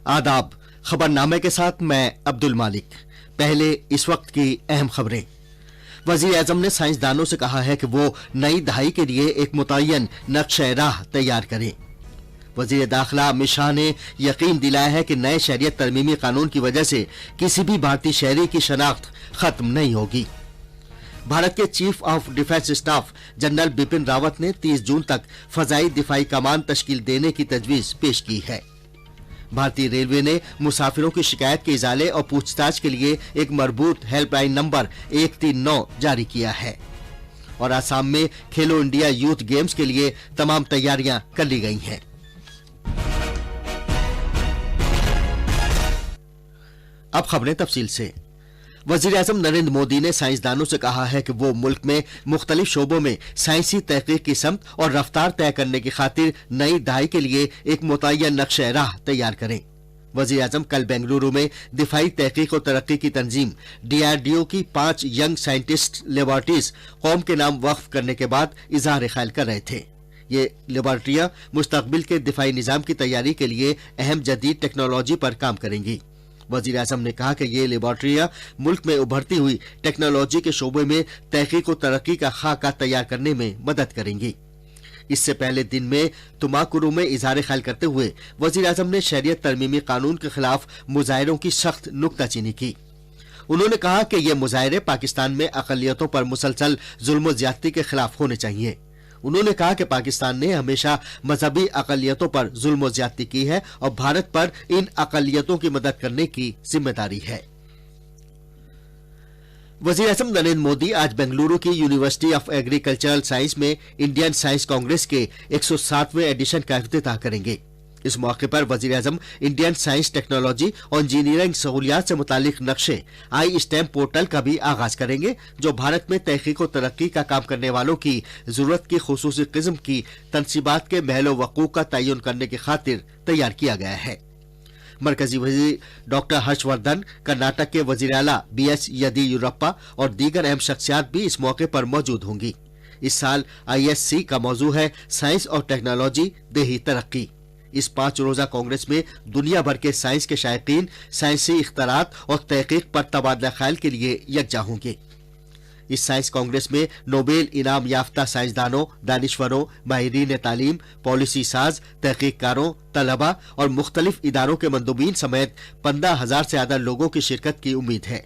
आदाब। खबरनामे के साथ मैं अब्दुल मालिक। पहले इस वक्त की अहम खबरें। वजीर आजम ने साइंसदानों से कहा है कि वो नई दहाई के लिए एक मुतय्यन नक्शा राह तैयार करें। वजीर दाखिला अमित शाह ने यकीन दिलाया है कि नए शहरियत तरमीमी कानून की वजह से किसी भी भारतीय शहरी की शनाख्त खत्म नहीं होगी। भारत के chief of defence staff general Bipin Rawat ने 30 जून तक फजाई दिफाई कमान तश्कील देने की तजवीज पेश की है। भारतीय रेलवे ने मुसाफिरों की शिकायत के इजाले और पूछताछ के लिए एक मरबूत हेल्पलाइन नंबर 139 जारी किया है। और आसाम में खेलो इंडिया यूथ गेम्स के लिए तमाम तैयारियां कर ली गई हैं। अब खबरें तफसील से। वजीर आजम नरेंद्र मोदी ने साइंसदानों से कहा है कि वो मुल्क में मुख्तलिफ शोबों में साइंसी तहकीक की समत और रफ्तार तय करने की खातिर नई दहाई के लिए एक मुतय्यन नक्शा राह तैयार करें। वजीर आजम कल बेंगलुरु में दिफाई तहकीक और तरक्की की तंजीम DRDO की 5 यंग साइंटिस्ट लेबॉर्ट्रीज कौम के नाम वक्फ करने के बाद इजहार ख्याल कर रहे थे। ये लेबॉर्ट्रियां मुस्तकबिल के दिफाई निजाम की तैयारी के लिए अहम जदीद टेक्नोलॉजी पर काम करेंगी। वजीर आजम ने कहा कि ये लेबॉर्ट्रियां मुल्क में उभरती हुई टेक्नोलॉजी के शोबे में तहकीक और तरक्की का खाका तैयार करने में मदद करेंगी। इससे पहले दिन में तुमाकुरू में इजहार ख्याल करते हुए वजीर आजम ने शहरियत तरमीमी कानून के खिलाफ मुजाहिरों की सख्त नुक्ताचीनी की। उन्होंने कहा कि ये मुजाहिरे पाकिस्तान में अकलियतों पर मुसलसल जुल्म और ज्यादती के खिलाफ होने चाहिए। उन्होंने कहा कि पाकिस्तान ने हमेशा मजहबी अकलियतों पर जुल्म और ज्यादती की है और भारत पर इन अकलियतों की मदद करने की जिम्मेदारी है। वजीर आजम नरेंद्र मोदी आज बेंगलुरु की यूनिवर्सिटी ऑफ एग्रीकल्चरल साइंस में इंडियन साइंस कांग्रेस के 107वें एडिशन का इफ्तिताह करेंगे। इस मौके पर वजीर आजम इंडियन साइंस टेक्नोलॉजी और इंजीनियरिंग सहूलियात से मुतालिक नक्शे iSTEM पोर्टल का भी आगाज करेंगे, जो भारत में तहकीक और तरक्की का काम करने वालों की जरूरत की खुसूसी किस्म की तनसीबात के महलो वकूक का तयन करने की खातिर तैयार किया गया है। मरकजी वजीर डॉक्टर हर्षवर्धन, कर्नाटक के वजीर आला BS येदियुरप्पा और दीगर अहम शख्सियात भी इस मौके पर मौजूद होंगी। इस साल ISC का मौजू है साइंस और टेक्नोलॉजी देही तरक्की। इस 5 रोजा कांग्रेस में दुनिया भर के साइंस के शायकीन साइंसी इख्तरात और तहकीक पर तबादला ख्याल के लिए यकजा होंगे। इस साइंस कांग्रेस में नोबेल इनाम याफ्ता साइंसदानों, दानिश्वरों, माहिरीन तालीम, पॉलिसी साज, तहकीककारों, तलबा और मुख्तलिफ इदारों के मंदूबीन समेत 15,000 से ज्यादा लोगों की शिरकत की उम्मीद है।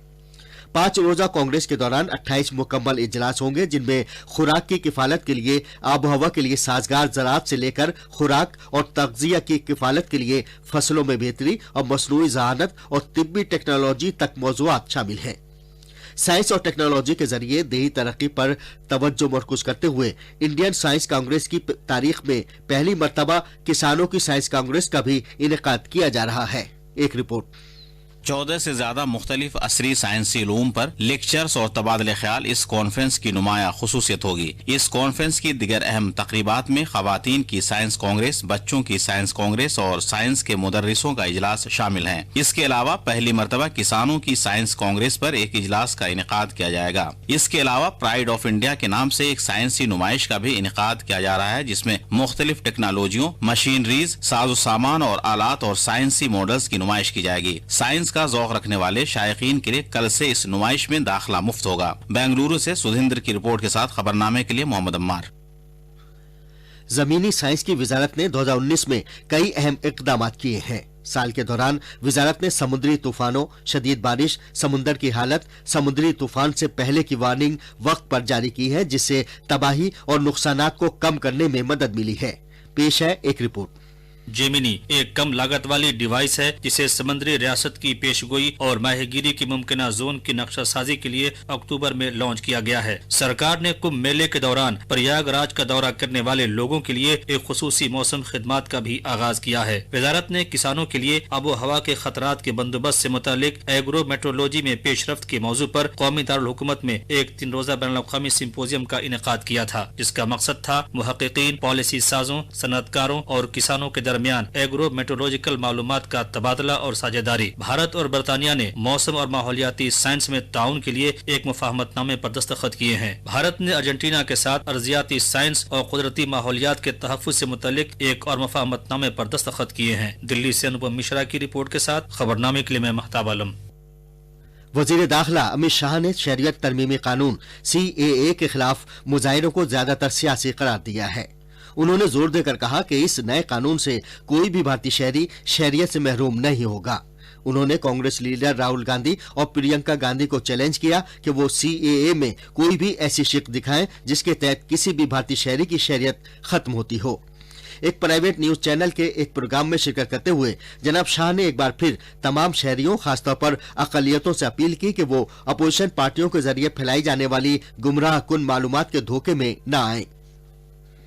5 रोजा कांग्रेस के दौरान 28 मुकम्मल इजलास होंगे, जिनमें खुराक की किफालत के लिए, आबोहवा के लिए साजगार ज़राअत से लेकर खुराक और तग़ज़िया की किफालत के लिए फसलों में बेहतरी और मसनूई ज़हानत और तिब्बी टेक्नोलॉजी तक मौज़ूआत शामिल हैं। साइंस और टेक्नोलॉजी के जरिए देही तरक्की पर तवज्जो मरकूज करते हुए इंडियन साइंस कांग्रेस की तारीख में पहली मरतबा किसानों की साइंस कांग्रेस का भी इनेकाद किया जा रहा है। एक रिपोर्ट। 14 से ज्यादा मुख्तलिफ असरी साइंसी इलूम पर लेक्चर्स और तबादले ख्याल इस कॉन्फ्रेंस की नुमाया खुसूसियत होगी। इस कॉन्फ्रेंस की दिगर अहम तकरीबात में खवातीन की साइंस कांग्रेस, बच्चों की साइंस कांग्रेस और साइंस के मुदर्रिसों का इजलास शामिल हैं। इसके अलावा पहली मरतबा किसानों की साइंस कांग्रेस पर एक इजलास का इनेकाद किया जाएगा। इसके अलावा प्राइड ऑफ इंडिया के नाम से एक साइंसी नुमाइश का भी इनेकाद किया जा रहा है, जिसमें मुख्तलिफ टेक्नोलॉजियों, मशीनरीज, साजो सामान और आलात और साइंसी मॉडल्स की नुमाइश की जाएगी। साइंस का ज़ौक़ रखने वाले शायकीन के लिए कल से इस नुमाइश में दाखिला मुफ्त होगा। बेंगलुरु से सुधींद्र की रिपोर्ट के साथ खबरनामे के लिए मोहम्मद अम्मार। जमीनी साइंस की वजारत ने 2019 में कई अहम इक़दाम किए हैं। साल के दौरान वजारत ने समुद्री तूफानों, शदीद बारिश, समुद्र की हालत, समुद्री तूफान से पहले की वार्निंग वक्त पर जारी की है, जिससे तबाही और नुकसानात को कम करने में मदद मिली है। पेश है एक रिपोर्ट। जेमिनी एक कम लागत वाली डिवाइस है, जिसे समुद्री रियासत की पेशगोई और माहीगीरी की मुमकिना जोन की नक्शा साजी के लिए अक्टूबर में लॉन्च किया गया है। सरकार ने कुंभ मेले के दौरान प्रयागराज का दौरा करने वाले लोगों के लिए एक खुसूसी मौसम खिदमात का भी आगाज किया है। वजारत ने किसानों के लिए आबो हवा के खतरात के बंदोबस्त से मुतालिक एग्रो मेट्रोलॉजी में पेशरफ्त के मौजू पर कौमी दारुल हुकूमत में एक 3 रोजा बैनुल-अक़वामी सिम्पोजियम का इनेकाद किया था, जिसका मकसद था मुहक्किकीन, पॉलिसी साजों, सनअतकारों और किसानों के दरमियान एग्रो मेट्रोलॉजिकल मालूमात का तबादला और साझेदारी। भारत और बरतानिया ने मौसम और माहौलियाती साइंस में ताउन के लिए एक मुफाहमतनामे पर दस्तखत किए हैं। भारत ने अर्जेंटीना के साथ अर्जियाती साइंस और कुदरती माहौलियात के तहफ्फुज़ से मुतल्लिक एक और मुफाहमतनामे पर दस्तखत किए हैं। दिल्ली से अनुपम मिश्रा की रिपोर्ट के साथ खबरनामे के लिए मैं महताब आलम। वजीर दाखिला अमित शाह ने शरीयत तरमीमी कानून CAA के खिलाफ मुजाहिरों को ज्यादातर सियासी करार दिया है। उन्होंने जोर देकर कहा कि इस नए कानून से कोई भी भारतीय शहरी शहरियत से महरूम नहीं होगा। उन्होंने कांग्रेस लीडर राहुल गांधी और प्रियंका गांधी को चैलेंज किया कि वो CAA में कोई भी ऐसी शिक दिखाएं जिसके तहत किसी भी भारतीय शहरी की शहरियत खत्म होती हो। एक प्राइवेट न्यूज चैनल के एक प्रोग्राम में शिरकत करते हुए जनाब शाह ने एक बार फिर तमाम शहरियों, खासतौर पर अक़लियतों से अपील की कि वो अपोजिशन पार्टियों के जरिए फैलाई जाने वाली गुमराह कुन मालूमात के धोखे में न आए।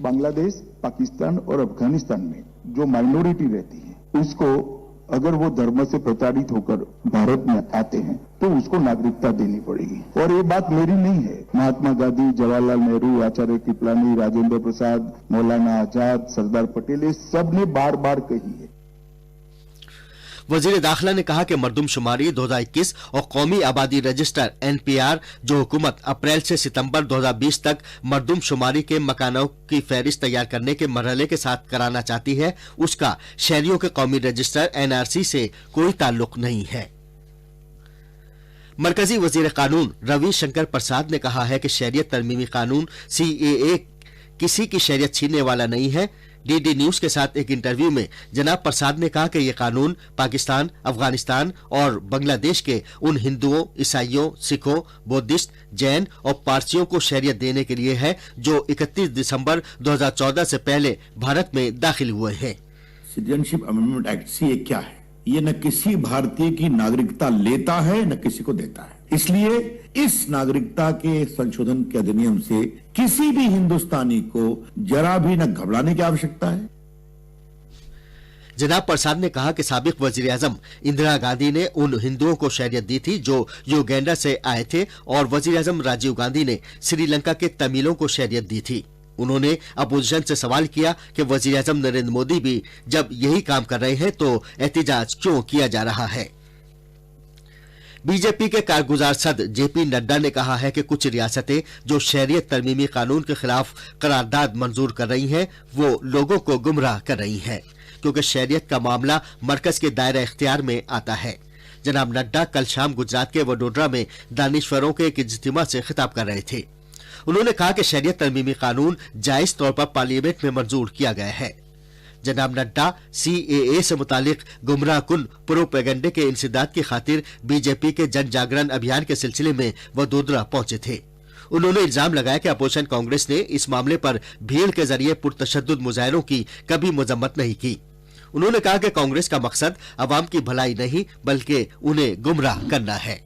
बांग्लादेश, पाकिस्तान और अफगानिस्तान में जो माइनॉरिटी रहती है उसको अगर वो धर्म से प्रताड़ित होकर भारत में आते हैं तो उसको नागरिकता देनी पड़ेगी। और ये बात मेरी नहीं है, महात्मा गांधी, जवाहरलाल नेहरू, आचार्य कृपलानी, राजेंद्र प्रसाद, मौलाना आजाद, सरदार पटेल, ये सब ने बार बार कही है। वजीर दाखिला ने कहा कि मरदमशुमारी 2021 और कौमी आबादी रजिस्टर NPR जो हुकूमत अप्रैल से सितंबर 2020 तक मरदमशुमारी के मकानों की फहरिस्त तैयार करने के मरहले के साथ कराना चाहती है, उसका शहरियों के कौमी रजिस्टर NRC से कोई ताल्लुक नहीं है। मरकजी वजीर कानून रविशंकर प्रसाद ने कहा है कि शरीयत तरमीमी कानून CAA किसी की शरीयत छीनने वाला नहीं है। DD न्यूज के साथ एक इंटरव्यू में जनाब प्रसाद ने कहा कि यह कानून पाकिस्तान, अफगानिस्तान और बांग्लादेश के उन हिंदुओं, ईसाइयों, सिखों, बौद्धिस्ट, जैन और पारसियों को शरीयत देने के लिए है जो 31 दिसंबर 2014 से पहले भारत में दाखिल हुए हैं। सिटीजनशिप अमेंडमेंट एक्ट CAA क्या है? ये न किसी भारतीय की नागरिकता लेता है न किसी को देता है। इसलिए इस नागरिकता के संशोधन के अधिनियम से किसी भी हिंदुस्तानी को जरा भी न घबराने की आवश्यकता है। जनाब प्रसाद ने कहा कि साबिक वजीर आजम इंदिरा गांधी ने उन हिंदुओं को शहरियत दी थी जो युगांडा से आए थे और वजीर आजम राजीव गांधी ने श्रीलंका के तमिलों को शहरियत दी थी। उन्होंने अपोजिशन से सवाल किया कि वजीर आजम नरेंद्र मोदी भी जब यही काम कर रहे हैं तो एहतिजाज क्यों किया जा रहा है। बीजेपी के कारगुजार सदर JP नड्डा ने कहा है कि कुछ रियासतें जो शहरियत तरमीमी कानून के खिलाफ करारदाद मंजूर कर रही हैं वो लोगों को गुमराह कर रही हैं क्योंकि शहरियत का मामला मरकज के दायरा इख्तियार में आता है। जनाब नड्डा कल शाम गुजरात के वडोदरा में दानिश्वरों के एक इज्तिमा से खिताब कर रहे थे। उन्होंने कहा कि शहरियत तरमीमी कानून जायज तौर पर पार्लियामेंट में मंजूर किया गया है। जनाब नड्डा CAA से मुतालिक गुमराह कुन प्रोपेगेंडे के इंसदाद की खातिर बीजेपी के जन जागरण अभियान के सिलसिले में वडोदरा पहुंचे थे। उन्होंने इल्जाम लगाया कि अपोजिशन कांग्रेस ने इस मामले पर भीड़ के जरिए पुरतशद्दुद मुजाहिरों की कभी मजम्मत नहीं की। उन्होंने कहा कि कांग्रेस का मकसद अवाम की भलाई नहीं बल्कि उन्हें गुमराह करना है।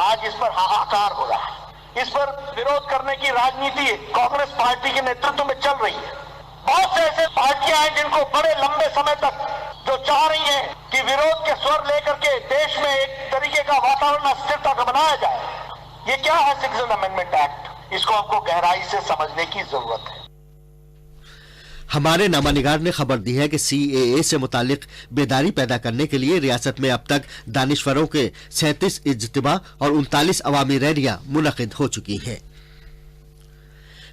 आज इस पर हाहाकार हो रहा है, इस पर विरोध करने की राजनीति कांग्रेस पार्टी के नेतृत्व में चल रही है। बहुत से ऐसे पार्टियां हैं जिनको बड़े लंबे समय तक जो चाह रही हैं कि विरोध के स्वर लेकर के देश में एक तरीके का वातावरण अस्थिरता का बनाया जाए। ये क्या है सिटीजन अमेंडमेंट एक्ट? इसको हमको गहराई से समझने की जरूरत है। हमारे नामानिगार ने खबर दी है कि CAA से मुतालिक बेदारी पैदा करने के लिए रियासत में अब तक दानिश्वरों के 37 इज्तिमा और 39 अवामी रैलियां मुनक़िद हो चुकी हैं।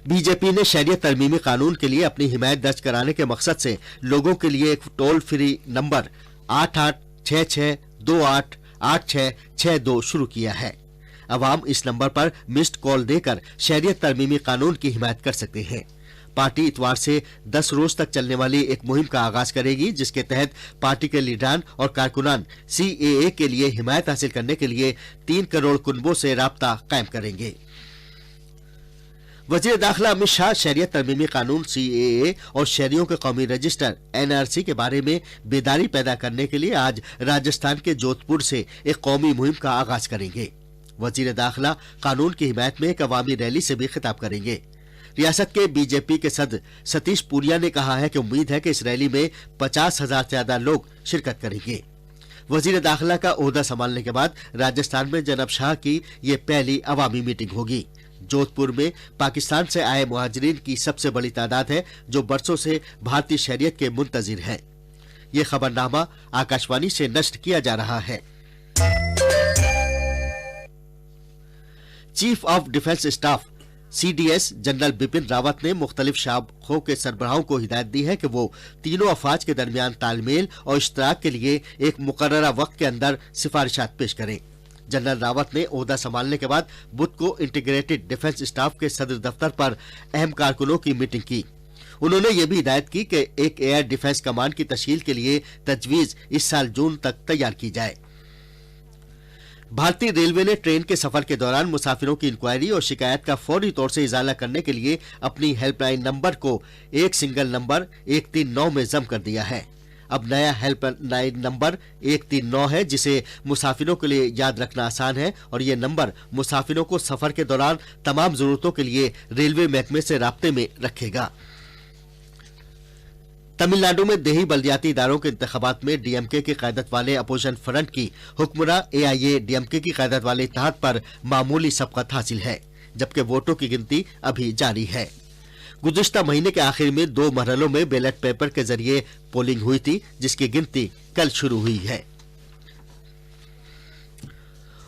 बीजेपी ने शहरियत तरमीमी कानून के लिए अपनी हिमायत दर्ज कराने के मकसद से लोगों के लिए एक टोल फ्री नंबर 8866288662 शुरू किया है। अवाम इस नंबर पर मिस्ड कॉल देकर शहरियत तरमीमी कानून की हिमायत कर सकते हैं। पार्टी इतवार से 10 रोज तक चलने वाली एक मुहिम का आगाज करेगी जिसके तहत पार्टी के लीडरान और कारकुनान CAA के लिए हिमायत हासिल करने के लिए 3 करोड़ कुनबों से राब्ता कायम करेंगे। वजीर दाखिला अमित शाह शहरियत तरमीमी कानून CAA और शहरियों के कौमी रजिस्टर NRC के बारे में बेदारी पैदा करने के लिए आज राजस्थान के जोधपुर से एक कौमी मुहिम का आगाज करेंगे। वजीर दाखिला कानून की हिमायत में एक अवामी रैली से भी खिताब करेंगे। रियासत के बीजेपी के सदर सतीश पूनिया ने कहा है कि उम्मीद है कि इस रैली में 50,000 से ज्यादा लोग शिरकत करेंगे। वजीर दाखिला का ओहदा संभालने के बाद राजस्थान में जनाब शाह की ये पहली अवामी मीटिंग होगी। जोधपुर में पाकिस्तान से आए मुहाजिरीन की सबसे बड़ी तादाद है जो बरसों से भारतीय शरीयत के मुंतजिर हैं। ये खबरनामा आकाशवाणी से नष्ट किया जा रहा है। Chief of defence staff CDS general Bipin Rawat ने मुख्तलिफ शाखों के सरबराहों को हिदायत दी है कि वो तीनों अफवाज के दरमियान तालमेल और इश्तराक के लिए एक मुकर्ररा वक्त के अंदर सिफारिशात पेश करें। जनरल रावत ने ओहदा संभालने के बाद बुध को इंटीग्रेटेड डिफेंस स्टाफ के सदर दफ्तर पर अहम कारकुनों की मीटिंग की। उन्होंने ये भी हिदायत की कि एक एयर डिफेंस कमांड की तश्कील के लिए तजवीज इस साल जून तक तैयार की जाए। भारतीय रेलवे ने ट्रेन के सफर के दौरान मुसाफिरों की इंक्वायरी और शिकायत का फौरी तौर से इजाला करने के लिए अपनी हेल्पलाइन नंबर को एक सिंगल नंबर 139 में जम कर दिया है। अब नया हेल्पलाइन नंबर 139 है जिसे मुसाफिरों के लिए याद रखना आसान है और ये नंबर मुसाफिरों को सफर के दौरान तमाम जरूरतों के लिए रेलवे महकमे से राब्ते में रखेगा। तमिलनाडु में देही बल्दियाती इदारों के इंतखाबात में DMK की क़यादत वाले अपोजिशन फ्रंट की हुक्मरां AIA DMK की क़यादत वाले इत्तेहाद पर मामूली सबकत हासिल है, जबकि वोटों की गिनती अभी जारी है। गुज़िश्ता महीने के आखिर में 2 मरहलों में बैलेट पेपर के जरिए पोलिंग हुई थी, जिसकी गिनती कल शुरू हुई है।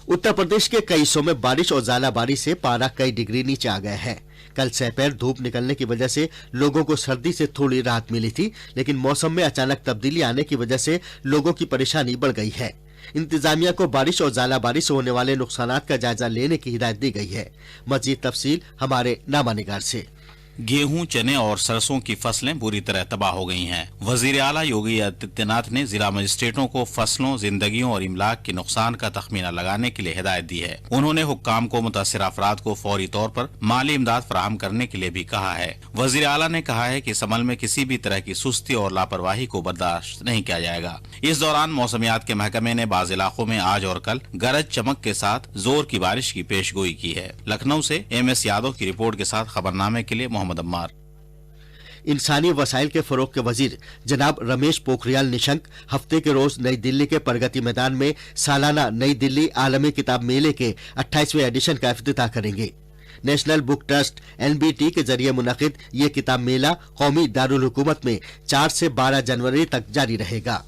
उत्तर प्रदेश के कई हिस्सों में बारिश और ज़ालाबारी से पारा कई डिग्री नीचे आ गया है। कल सपहर धूप निकलने की वजह से लोगों को सर्दी से थोड़ी राहत मिली थी, लेकिन मौसम में अचानक तब्दीली आने की वजह से लोगों की परेशानी बढ़ गई है। इंतजामिया को बारिश और ज़ालाबारी से होने वाले नुकसानात का जायजा लेने की हिदायत दी गई है। मजीद तफसील हमारे नामानिगार से। गेहूं, चने और सरसों की फसलें बुरी तरह तबाह हो गई हैं। वजीर आला योगी आदित्यनाथ ने जिला मजिस्ट्रेटों को फसलों, जिंदगियों और इमलाक के नुकसान का तखमीना लगाने के लिए हिदायत दी है। उन्होंने हुक्काम को मुतासिर अफराद को फौरी तौर पर माली इमदाद फराहम करने के लिए भी कहा है। वजीर आला ने कहा है कि इस अमल में किसी भी तरह की सुस्ती और लापरवाही को बर्दाश्त नहीं किया जाएगा। इस दौरान मौसमियात के महकमे ने बाज़ इलाकों में आज और कल गरज चमक के साथ जोर की बारिश की पेशगोई की है। लखनऊ से MS यादव की रिपोर्ट के साथ खबरनामे के लिए मोहम्मद अम्मार। इंसानी वसाइल के फरोग के वजीर जनाब रमेश पोखरियाल निशंक हफ्ते के रोज नई दिल्ली के प्रगति मैदान में सालाना नई दिल्ली आलमी किताब मेले के 28वें एडिशन का इफ्तिताह करेंगे। नेशनल बुक ट्रस्ट NBT के जरिए मुनक़िद ये किताब मेला कौमी दारुल हुकूमत में 4 से 12 जनवरी तक जारी रहेगा।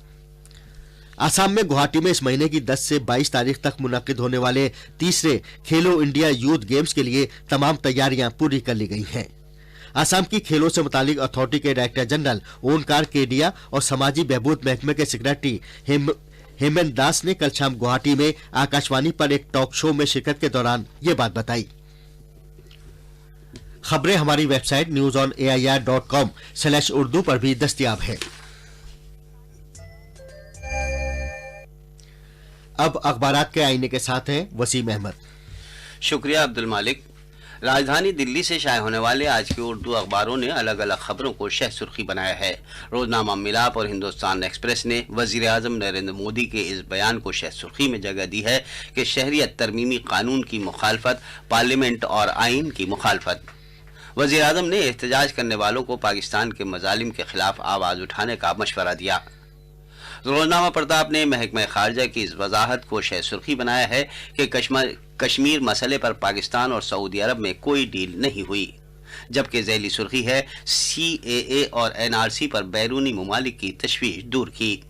आसाम में गुवाहाटी में इस महीने की 10 से 22 तारीख तक मुनक़िद होने वाले तीसरे खेलो इंडिया यूथ गेम्स के लिए तमाम तैयारियां पूरी कर ली गई हैं। आसाम की खेलों से मुतालिक अथॉरिटी के डायरेक्टर जनरल ओंकार केडिया और समाजी बहबूद महकमे के सेक्रेटरी हेमंत दास ने कल शाम गुवाहाटी में आकाशवाणी पर एक टॉक शो में शिरकत के दौरान ये बात बताई। खबरें हमारी वेबसाइट newsonair.com/urdu पर भी दस्तयाब है। अब अखबारात के आईने के साथ हैं वसीम अहमद। शुक्रिया अब्दुल मालिक। राजधानी दिल्ली से शाये होने वाले आज के उर्दू अखबारों ने अलग अलग खबरों को शह सुर्खी बनाया है। रोजनामा मिलाप और हिंदुस्तान एक्सप्रेस ने वजीर आजम नरेंद्र मोदी के इस बयान को शह सुर्खी में जगह दी है कि शहरियत तरमीमी कानून की मुखालफत, पार्लियामेंट और आइन की मुखालफत। वजीर आजम ने एहतजाज करने वालों को पाकिस्तान के मजालिम के खिलाफ आवाज उठाने का मशवरा दिया। रोजनामा प्रताप ने महकमा खारजा की इस वजाहत को शह सुर्खी बनाया है कि कश्मीर मसले पर पाकिस्तान और सऊदी अरब में कोई डील नहीं हुई, जबकि ज़ैली सुर्खी है CAA और NRC पर बैरूनी ममालिक की तशवीश दूर की।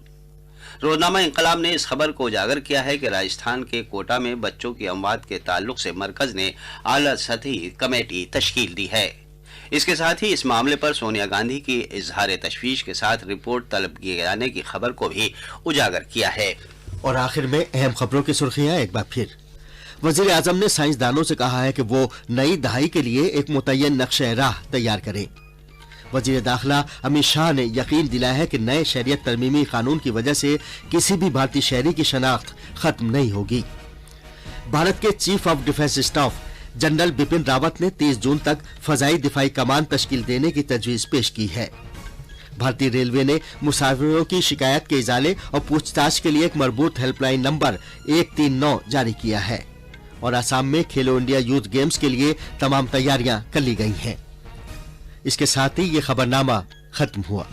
रोजनामा इंकलाब ने इस खबर को उजागर किया है कि राजस्थान के कोटा में बच्चों की अमवात के ताल्लुक से मरकज ने आला सतही कमेटी तश्कील दी है। इसके साथ ही इस मामले पर सोनिया गांधी की इजहार तशवीश के साथ रिपोर्ट तलब किए जाने की खबर को भी उजागर किया है। और आखिर में अहम खबरों की सुर्खियां एक बार फिर। वजीर आजम ने साइंसदानों से कहा है कि वो नई दहाई के लिए एक मुतय्यन नक्शे राह तैयार करें। वजीर दाखिला अमित शाह ने यकीन दिलाया है कि नए शरीयत तरमीमी कानून की वजह से किसी भी भारतीय शहरी की शनाख्त खत्म नहीं होगी। भारत के chief of defence staff general Bipin Rawat ने 30 जून तक फजाई दिफाई कमान तश्कील देने की तजवीज पेश की है। भारतीय रेलवे ने मुसाफिरों की शिकायत के इजाले और पूछताछ के लिए एक मरबूत हेल्पलाइन नंबर 139 जारी किया है। और आसाम में खेलो इंडिया यूथ गेम्स के लिए तमाम तैयारियां कर ली गई हैं। इसके साथ ही ये खबरनामा खत्म हुआ।